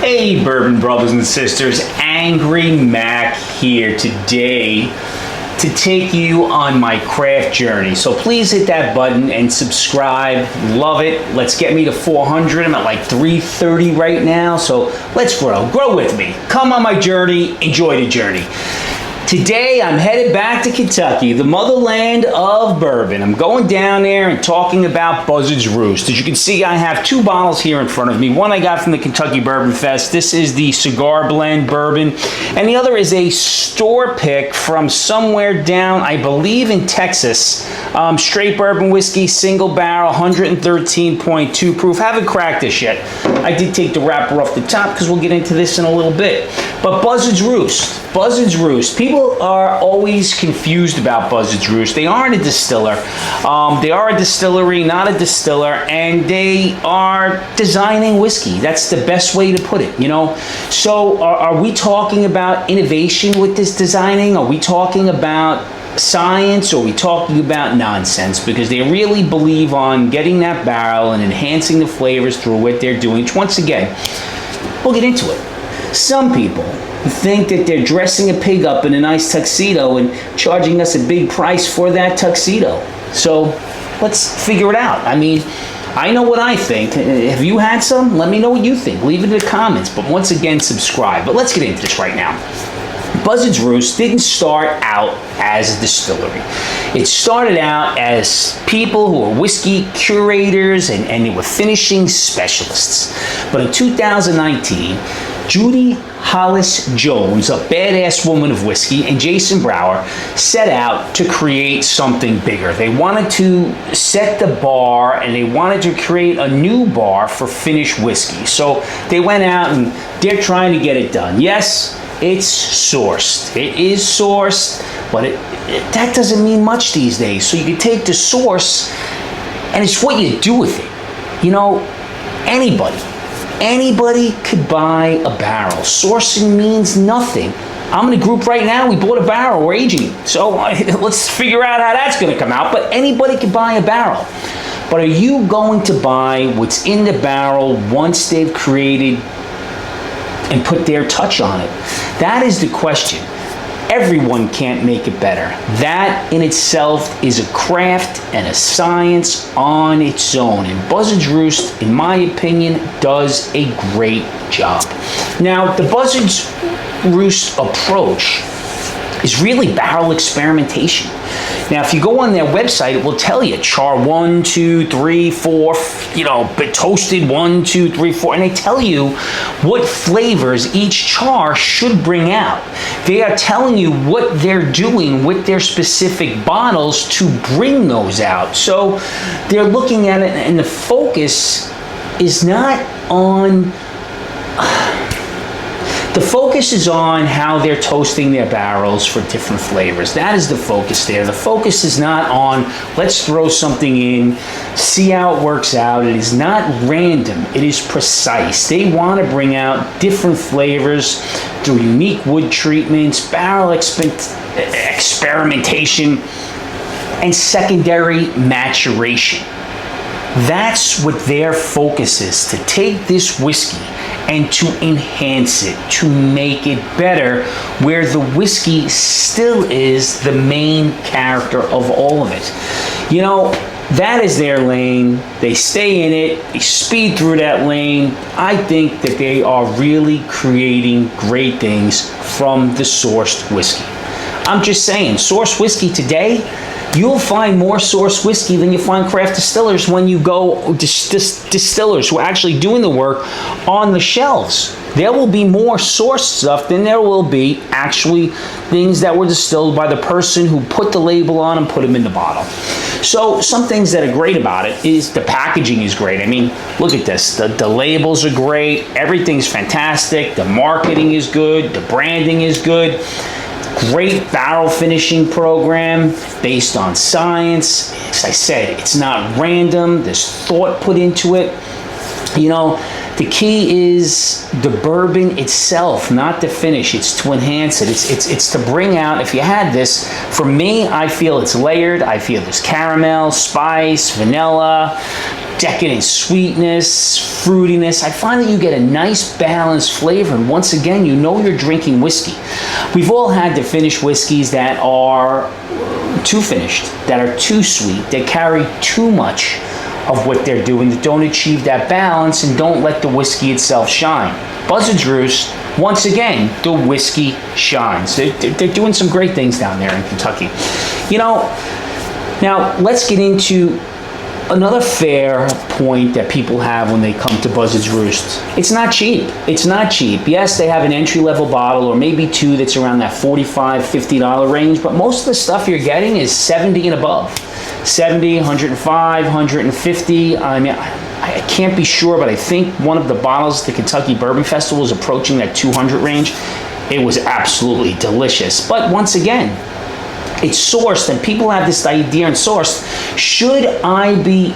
Hey bourbon brothers and sisters, Angry Mac here today to take you on my craft journey. So please hit that button and subscribe. Love it. Let's get me to 400. I'm at like 330 right now. So let's grow with me. Come on my journey, enjoy the journey. Today I'm headed back to Kentucky, the motherland of bourbon. I'm going down there and talking about Buzzards Roost. As you can see, I have two bottles here in front of me. One I got from the Kentucky Bourbon Fest. This is the cigar blend bourbon. And the other is a store pick from somewhere down, I believe in Texas. Straight bourbon whiskey, single barrel, 113.2 proof. Haven't cracked this yet. I did take the wrapper off the top because we'll get into this in a little bit. But Buzzards Roost. Buzzards Roost. People are always confused about Buzzards Roost. They aren't a distiller. They are a distillery, not a distiller, and they are designing whiskey. That's the best way to put it, you know? So are we talking about innovation with this designing? Are we talking about science, or are we talking about nonsense? Because they really believe on getting that barrel and enhancing the flavors through what they're doing. Once again, we'll get into it. Some people think that they're dressing a pig up in a nice tuxedo and charging us a big price for that tuxedo. So let's figure it out. I mean, I know what I think. Have you had some? Let me know what you think. Leave it in the comments. But once again, subscribe. But let's get into this right now. Buzzards Roost didn't start out as a distillery. It started out as people who were whiskey curators and they were finishing specialists. But in 2019, Judy Hollis Jones, a badass woman of whiskey, and Jason Brower set out to create something bigger. They wanted to set the bar and they wanted to create a new bar for finished whiskey. So they went out and they're trying to get it done. Yes, it's sourced. It is sourced, but that doesn't mean much these days. So you can take the source and it's what you do with it. You know, Anybody could buy a barrel. Sourcing means nothing. I'm in a group right now, we bought a barrel, we're aging it. So let's figure out how that's gonna come out, but anybody could buy a barrel. But are you going to buy what's in the barrel once they've created and put their touch on it? That is the question. Everyone can't make it better. That in itself is a craft and a science on its own. And Buzzards Roost, in my opinion, does a great job. Now, the Buzzards Roost approach is really barrel experimentation. Now, if you go on their website, it will tell you char 1, 2, 3, 4, you know, but toasted 1, 2, 3, 4, and they tell you what flavors each char should bring out. They are telling you what they're doing with their specific bottles to bring those out. So they're looking at it, and the focus is not on... The focus is on how they're toasting their barrels for different flavors. That is the focus there. The focus is not on, let's throw something in, see how it works out. It is not random. It is precise. They want to bring out different flavors through unique wood treatments, barrel experimentation, and secondary maturation. That's what their focus is, to take this whiskey and to enhance it, to make it better, where the whiskey still is the main character of all of it. You know, that is their lane. They stay in it. They speed through that lane. I think that they are really creating great things from the sourced whiskey. I'm just saying, sourced whiskey today, you'll find more source whiskey than you find craft distillers when you go distillers who are actually doing the work on the shelves. There will be more source stuff than there will be actually things that were distilled by the person who put the label on and put them in the bottle. So some things that are great about it is the packaging is great. I mean, look at this. The labels are great. Everything's fantastic. The marketing is good. The branding is good. Great barrel finishing program based on science. As I said, it's not random. There's thought put into it. You know, the key is the bourbon itself, not the finish. It's to enhance it. It's to bring out, if you had this, for me, I feel it's layered. I feel there's caramel, spice, vanilla, decadent sweetness, fruitiness. I find that you get a nice balanced flavor, and once again, you know you're drinking whiskey. We've all had the finished whiskeys that are too finished, that are too sweet, that carry too much of what they're doing, that don't achieve that balance and don't let the whiskey itself shine. Buzzards Roost, once again, the whiskey shines. They're doing some great things down there in Kentucky. You know, now let's get into another fair point that people have when they come to Buzzards Roost. It's not cheap. It's not cheap. Yes, they have an entry-level bottle or maybe two that's around that $45, $50 range, but most of the stuff you're getting is 70 and above. 70, 105, 150. I mean, I can't be sure, but I think one of the bottles at the Kentucky Bourbon Festival is approaching that 200 range. It was absolutely delicious. But once again, it's sourced, and people have this idea and sourced. Should I be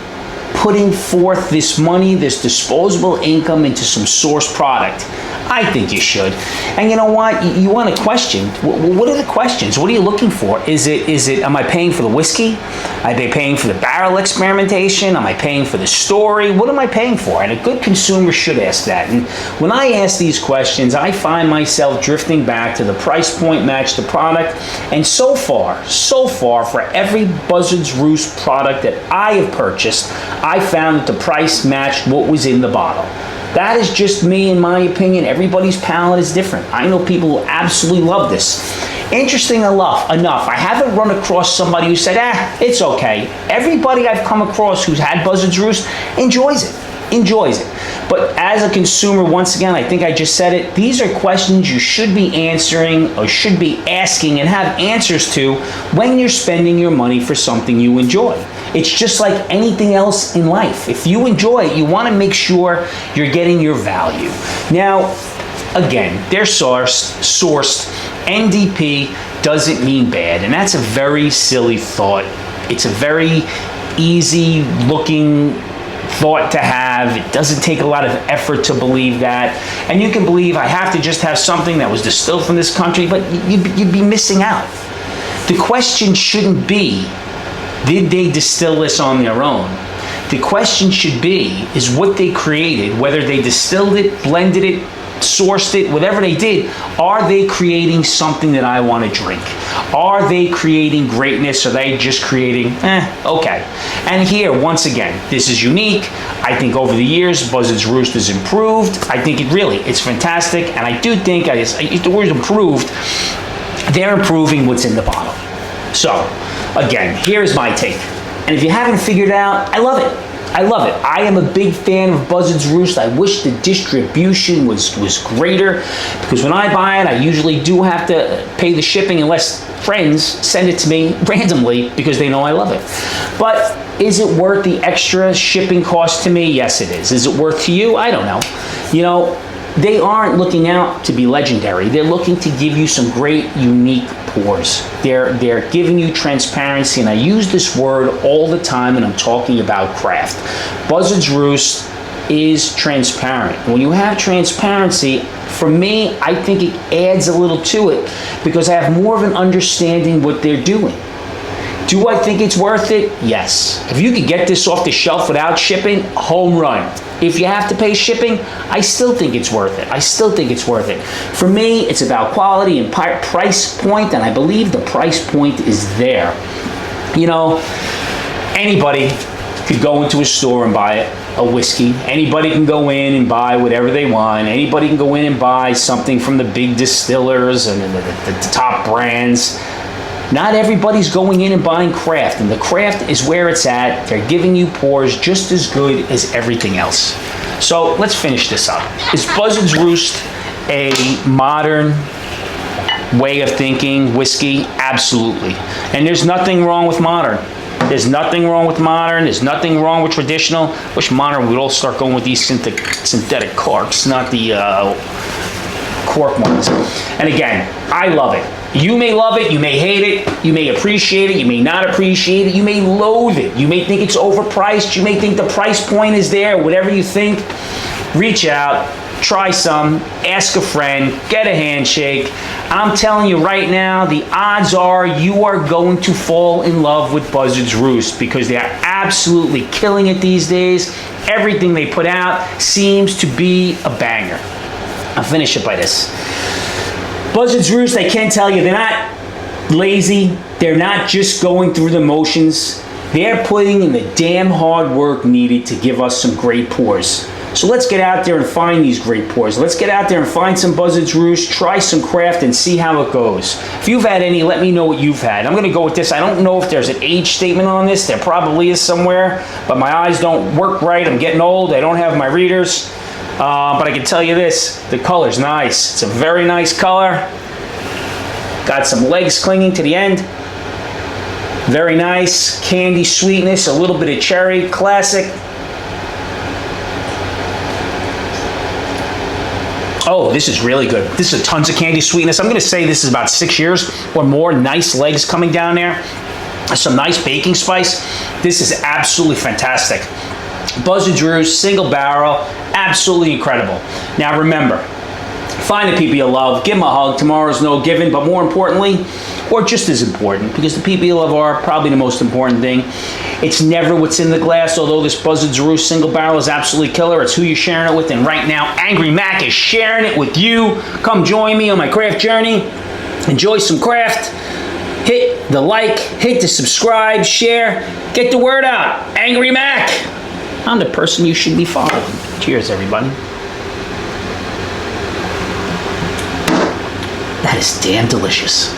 putting forth this money, this disposable income into some sourced product? I think you should. And you know what? You want a question. What are the questions? What are you looking for? Is it, am I paying for the whiskey? Am I paying for the barrel experimentation? Am I paying for the story? What am I paying for? And a good consumer should ask that. And when I ask these questions, I find myself drifting back to the price point match the product. And so far, for every Buzzards Roost product that I have purchased, I found that the price matched what was in the bottle. That is just me, in my opinion. Everybody's palate is different. I know people who absolutely love this. Interesting enough, I haven't run across somebody who said, it's okay. Everybody I've come across who's had Buzzards Roost enjoys it. But as a consumer, once again, I think I just said it, these are questions you should be answering or should be asking and have answers to when you're spending your money for something you enjoy. It's just like anything else in life. If you enjoy it, you want to make sure you're getting your value. Now, again, they're sourced. NDP doesn't mean bad, and that's a very silly thought. It's a very easy looking thought to have. It doesn't take a lot of effort to believe that. And you can believe I have to just have something that was distilled from this country, but you'd be missing out. The question shouldn't be, did they distill this on their own? The question should be, is what they created, whether they distilled it, blended it, sourced it, whatever they did, are they creating something that I want to drink? Are they creating greatness? Or are they just creating, okay. And here, once again, this is unique. I think over the years, Buzzards Roost has improved. I think it's fantastic. And I do think, I use the word improved, they're improving what's in the bottle. So, again, here's my take. And if you haven't figured it out, I love it. I am a big fan of Buzzards Roost. I wish the distribution was greater, because when I buy it, I usually do have to pay the shipping unless friends send it to me randomly because they know I love it. But is it worth the extra shipping cost to me? Yes, it is. Is it worth to you? I don't know. You know, they aren't looking out to be legendary. They're looking to give you some great, unique pours. They're giving you transparency, and I use this word all the time when I'm talking about craft. Buzzards Roost is transparent. When you have transparency, for me, I think it adds a little to it because I have more of an understanding what they're doing. Do I think it's worth it? Yes. If you could get this off the shelf without shipping, home run. If you have to pay shipping, I still think it's worth it. For me, it's about quality and price point, and I believe the price point is there. You know, anybody could go into a store and buy a whiskey. Anybody can go in and buy whatever they want. Anybody can go in and buy something from the big distillers and the top brands. Not everybody's going in and buying craft, and the craft is where it's at. They're giving you pours just as good as everything else. So let's finish this up. Is Buzzards Roost a modern way of thinking whiskey? Absolutely. And there's nothing wrong with modern. There's nothing wrong with traditional. Wish modern would all start going with these synthetic corks, not the cork ones. And again, I love it. You may love it, you may hate it, you may appreciate it, you may not appreciate it, you may loathe it, you may think it's overpriced, you may think the price point is there, whatever you think, reach out, try some, ask a friend, get a handshake. I'm telling you right now, the odds are you are going to fall in love with Buzzards Roost because they are absolutely killing it these days. Everything they put out seems to be a banger. I'll finish it by this. Buzzards Roost, I can tell you, they're not lazy. They're not just going through the motions. They're putting in the damn hard work needed to give us some great pours. So let's get out there and find these great pours. Let's get out there and find some Buzzards Roost, try some craft, and see how it goes. If you've had any, let me know what you've had. I'm going to go with this. I don't know if there's an age statement on this. There probably is somewhere, but my eyes don't work right. I'm getting old. I don't have my readers. But I can tell you this, the color's nice. It's a very nice color. Got some legs clinging to the end. Very nice. Candy sweetness, a little bit of cherry, classic. Oh, this is really good. This is tons of candy sweetness. I'm gonna say this is about 6 years or more. Nice legs coming down there. Some nice baking spice. This is absolutely fantastic. Buzzards Roost, single barrel, absolutely incredible. Now remember, find the people you love, give them a hug. Tomorrow's no given, but more importantly, or just as important, because the people you love are probably the most important thing. It's never what's in the glass, although this Buzzards Roost single barrel is absolutely killer. It's who you're sharing it with, and right now, Angry Mac is sharing it with you. Come join me on my craft journey. Enjoy some craft. Hit the like, hit the subscribe, share, get the word out. Angry Mac, I'm the person you should be following. Cheers, everybody. That is damn delicious.